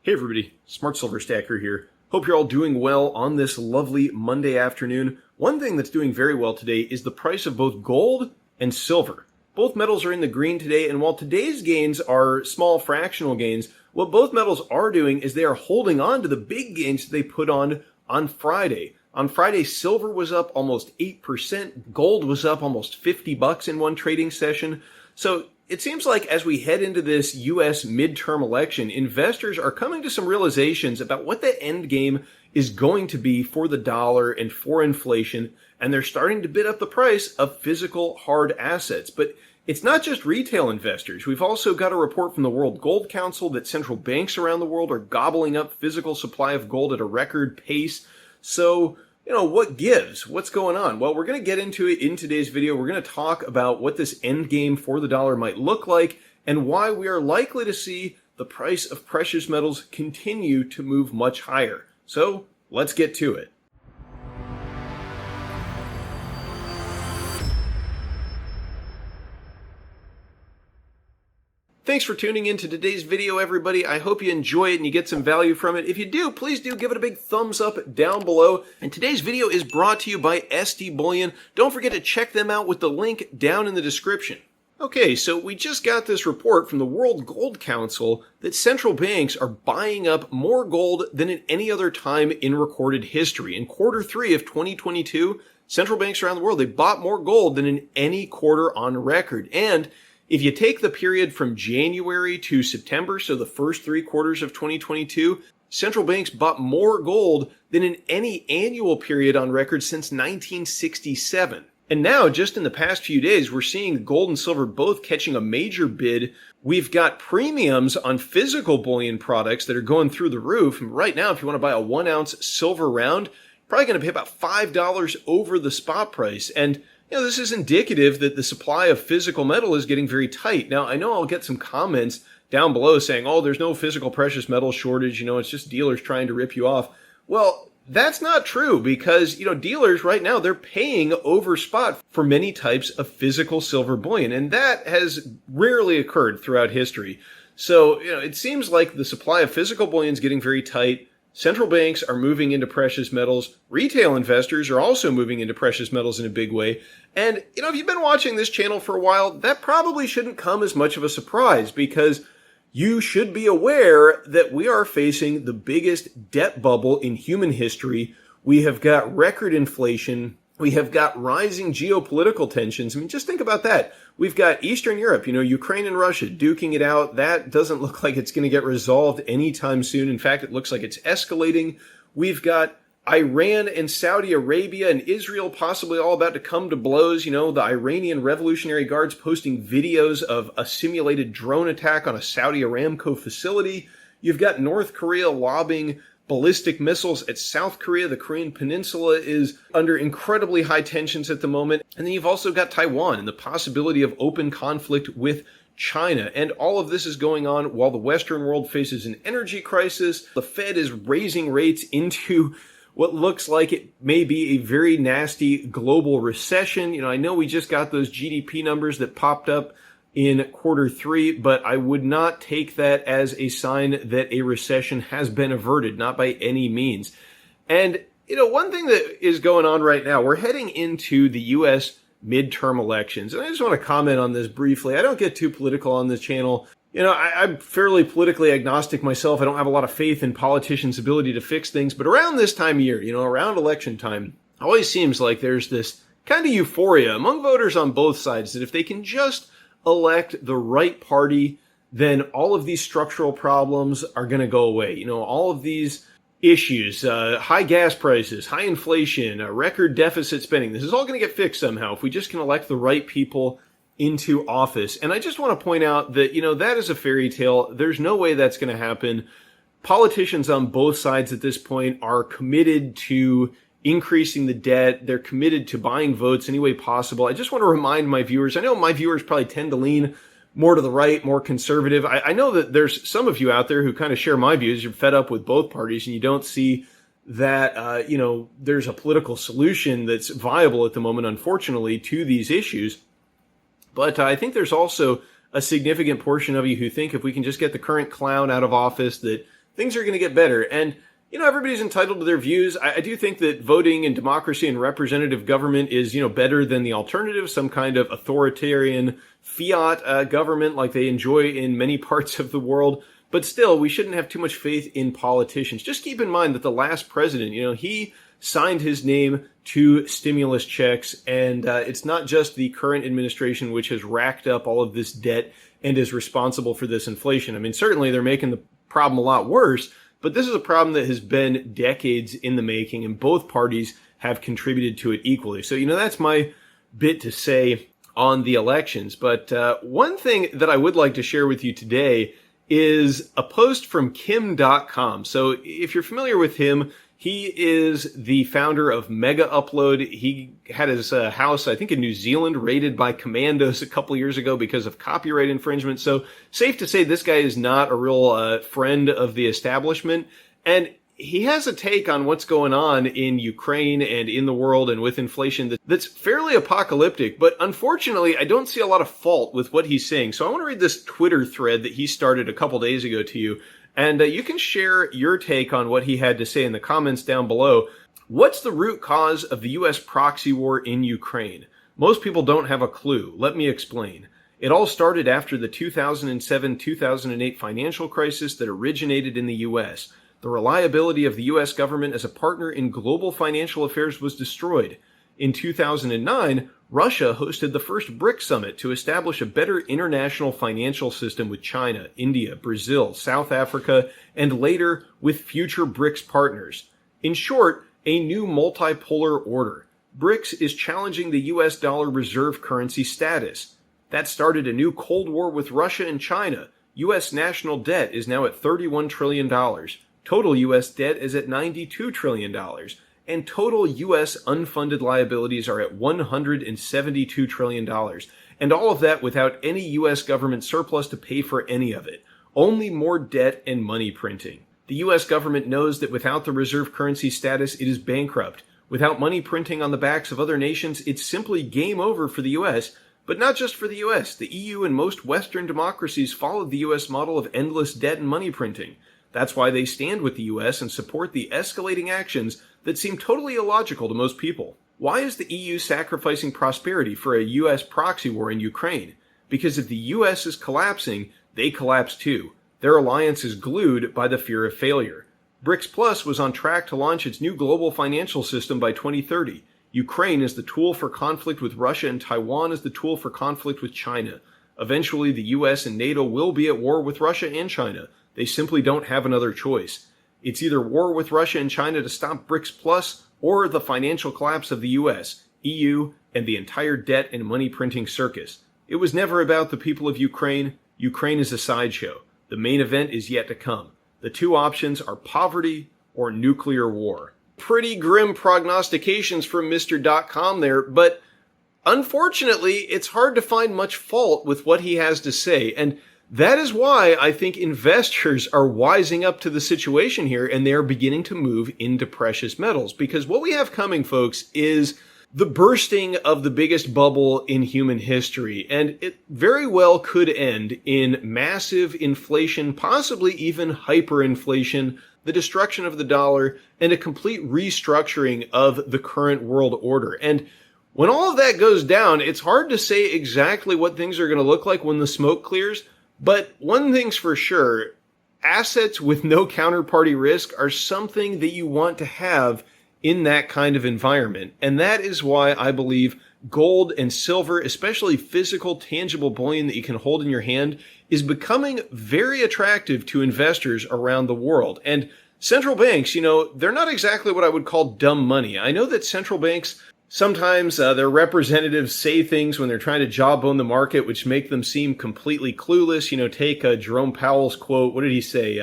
Hey everybody, Smart Silver Stacker here. Hope you're all doing well on this lovely Monday afternoon. One thing that's doing very well today is the price of both gold and silver. Both metals are in the green today, and while today's gains are small fractional gains, what both metals are doing is they are holding on to the big gains they put on Friday. On Friday, silver was up almost 8%, gold was up almost $50 in one trading session. So it seems like as we head into this U.S. midterm election, investors are coming to some realizations about what the end game is going to be for the dollar and for inflation, and they're starting to bid up the price of physical hard assets. But it's not just retail investors. We've also got a report from the World Gold Council that central banks around the world are gobbling up physical supply of gold at a record pace. So, what gives? What's going on? Well, we're going to get into it in today's video. We're going to talk about what this end game for the dollar might look like and why we are likely to see the price of precious metals continue to move much higher. So, let's get to it. Thanks for tuning in to today's video, everybody. I hope you enjoy it and you get some value from it. If you do, please do give it a big thumbs up down below. And today's video is brought to you by SD Bullion. Don't forget to check them out with the link down in the description. Okay, so we just got this report from the World Gold Council that central banks are buying up more gold than at any other time in recorded history. In quarter 3 of 2022, central banks around the world, they bought more gold than in any quarter on record. And if you take the period from January to September, so the first 3 quarters of 2022, central banks bought more gold than in any annual period on record since 1967. And now, just in the past few days, we're seeing gold and silver both catching a major bid. We've got premiums on physical bullion products that are going through the roof. And right now, if you want to buy a 1-ounce silver round, you're probably going to pay about $5 over the spot price. And this is indicative that the supply of physical metal is getting very tight. Now, I know I'll get some comments down below saying, oh, there's no physical precious metal shortage. It's just dealers trying to rip you off. Well, that's not true because, dealers right now, they're paying over spot for many types of physical silver bullion. And that has rarely occurred throughout history. So, it seems like the supply of physical bullion is getting very tight. Central banks are moving into precious metals. Retail investors are also moving into precious metals in a big way. And, if you've been watching this channel for a while, that probably shouldn't come as much of a surprise because you should be aware that we are facing the biggest debt bubble in human history. We have got record inflation. We have got rising geopolitical tensions. Just think about that. We've got Eastern Europe, Ukraine and Russia duking it out. That doesn't look like it's going to get resolved anytime soon. In fact, it looks like it's escalating. We've got Iran and Saudi Arabia and Israel possibly all about to come to blows. The Iranian Revolutionary Guards posting videos of a simulated drone attack on a Saudi Aramco facility. You've got North Korea lobbing ballistic missiles at South Korea. The Korean Peninsula is under incredibly high tensions at the moment. And then you've also got Taiwan and the possibility of open conflict with China. And all of this is going on while the Western world faces an energy crisis. The Fed is raising rates into what looks like it may be a very nasty global recession. I know we just got those GDP numbers that popped up in quarter 3, but I would not take that as a sign that a recession has been averted, not by any means. And, one thing that is going on right now, we're heading into the U.S. midterm elections. And I just want to comment on this briefly. I don't get too political on this channel. I'm fairly politically agnostic myself. I don't have a lot of faith in politicians' ability to fix things. But around this time of year, around election time, it always seems like there's this kind of euphoria among voters on both sides that if they can just elect the right party, then all of these structural problems are going to go away. All of these issues, high gas prices, high inflation, record deficit spending, this is all going to get fixed somehow if we just can elect the right people into office. And I just want to point out that, that is a fairy tale. There's no way that's going to happen. Politicians on both sides at this point are committed to increasing the debt. They're committed to buying votes any way possible. I just want to remind my viewers, I know my viewers probably tend to lean more to the right, more conservative. I know that there's some of you out there who kind of share my views. You're fed up with both parties and you don't see that, there's a political solution that's viable at the moment, unfortunately, to these issues. But I think there's also a significant portion of you who think if we can just get the current clown out of office, that things are going to get better. And, everybody's entitled to their views. I do think that voting and democracy and representative government is, better than the alternative, some kind of authoritarian fiat government like they enjoy in many parts of the world. But still, we shouldn't have too much faith in politicians. Just keep in mind that the last president, he signed his name to stimulus checks, and it's not just the current administration which has racked up all of this debt and is responsible for this inflation. I mean, certainly they're making the problem a lot worse, but this is a problem that has been decades in the making, and both parties have contributed to it equally. So, that's my bit to say on the elections. But one thing that I would like to share with you today is a post from Kim Dotcom. So if you're familiar with him, he is the founder of Mega Upload. He had his house, I think in New Zealand, raided by commandos a couple years ago because of copyright infringement. So safe to say this guy is not a real friend of the establishment. And he has a take on what's going on in Ukraine and in the world and with inflation that's fairly apocalyptic. But unfortunately, I don't see a lot of fault with what he's saying. So I want to read this Twitter thread that he started a couple days ago to you. And you can share your take on what he had to say in the comments down below. What's the root cause of the U.S. proxy war in Ukraine? Most people don't have a clue. Let me explain. It all started after the 2007-2008 financial crisis that originated in the U.S. The reliability of the U.S. government as a partner in global financial affairs was destroyed. In 2009, Russia hosted the first BRICS summit to establish a better international financial system with China, India, Brazil, South Africa, and later with future BRICS partners. In short, a new multipolar order. BRICS is challenging the U.S. dollar reserve currency status. That started a new Cold War with Russia and China. U.S. national debt is now at $31 trillion. Total U.S. debt is at $92 trillion. And total U.S. unfunded liabilities are at $172 trillion. And all of that without any U.S. government surplus to pay for any of it. Only more debt and money printing. The U.S. government knows that without the reserve currency status, it is bankrupt. Without money printing on the backs of other nations, it's simply game over for the U.S., but not just for the U.S. The EU and most Western democracies followed the U.S. model of endless debt and money printing. That's why they stand with the U.S. and support the escalating actions that seem totally illogical to most people. Why is the EU sacrificing prosperity for a U.S. proxy war in Ukraine? Because if the U.S. is collapsing, they collapse too. Their alliance is glued by the fear of failure. BRICS Plus was on track to launch its new global financial system by 2030. Ukraine is the tool for conflict with Russia, and Taiwan is the tool for conflict with China. Eventually, the U.S. and NATO will be at war with Russia and China. They simply don't have another choice. It's either war with Russia and China to stop BRICS Plus or the financial collapse of the U.S., EU, and the entire debt and money printing circus. It was never about the people of Ukraine. Ukraine is a sideshow. The main event is yet to come. The two options are poverty or nuclear war. Pretty grim prognostications from Mr. Dotcom there, but unfortunately, it's hard to find much fault with what he has to say. And that is why I think investors are wising up to the situation here, and they are beginning to move into precious metals. Because what we have coming, folks, is the bursting of the biggest bubble in human history. And it very well could end in massive inflation, possibly even hyperinflation, the destruction of the dollar, and a complete restructuring of the current world order. And when all of that goes down, it's hard to say exactly what things are going to look like when the smoke clears. But one thing's for sure, assets with no counterparty risk are something that you want to have in that kind of environment. And that is why I believe gold and silver, especially physical, tangible bullion that you can hold in your hand, is becoming very attractive to investors around the world. And central banks, they're not exactly what I would call dumb money. I know that central banks, sometimes their representatives say things when they're trying to jawbone the market, which make them seem completely clueless. Take Jerome Powell's quote. What did he say?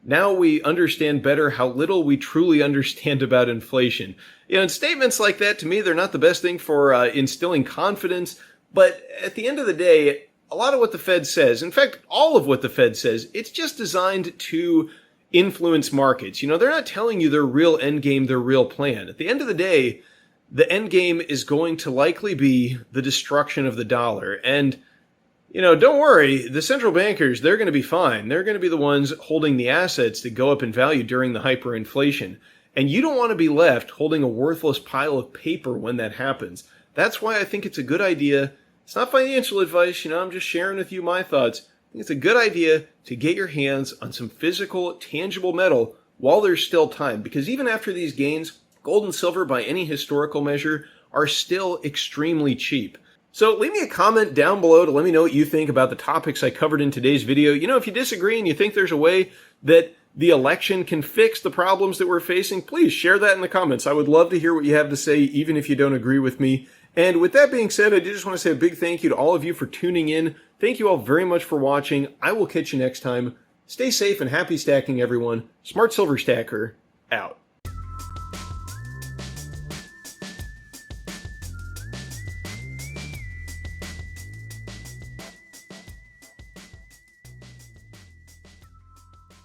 Now we understand better how little we truly understand about inflation. And statements like that, to me, they're not the best thing for instilling confidence. But at the end of the day, a lot of what the Fed says, in fact, all of what the Fed says, it's just designed to influence markets. They're not telling you their real end game, their real plan. At the end of the day, the end game is going to likely be the destruction of the dollar. And Don't worry. The central bankers, they're going to be fine. They're going to be the ones holding the assets that go up in value during the hyperinflation. And you don't want to be left holding a worthless pile of paper when that happens. That's why I think it's a good idea. It's not financial advice, I'm just sharing with you my thoughts. I think it's a good idea to get your hands on some physical, tangible metal while there's still time. Because even after these gains, gold and silver by any historical measure are still extremely cheap. So leave me a comment down below to let me know what you think about the topics I covered in today's video. If you disagree and you think there's a way that the election can fix the problems that we're facing, please share that in the comments. I would love to hear what you have to say, even if you don't agree with me. And with that being said, I do just want to say a big thank you to all of you for tuning in. Thank you all very much for watching. I will catch you next time. Stay safe and happy stacking, everyone. Smart Silver Stacker, out.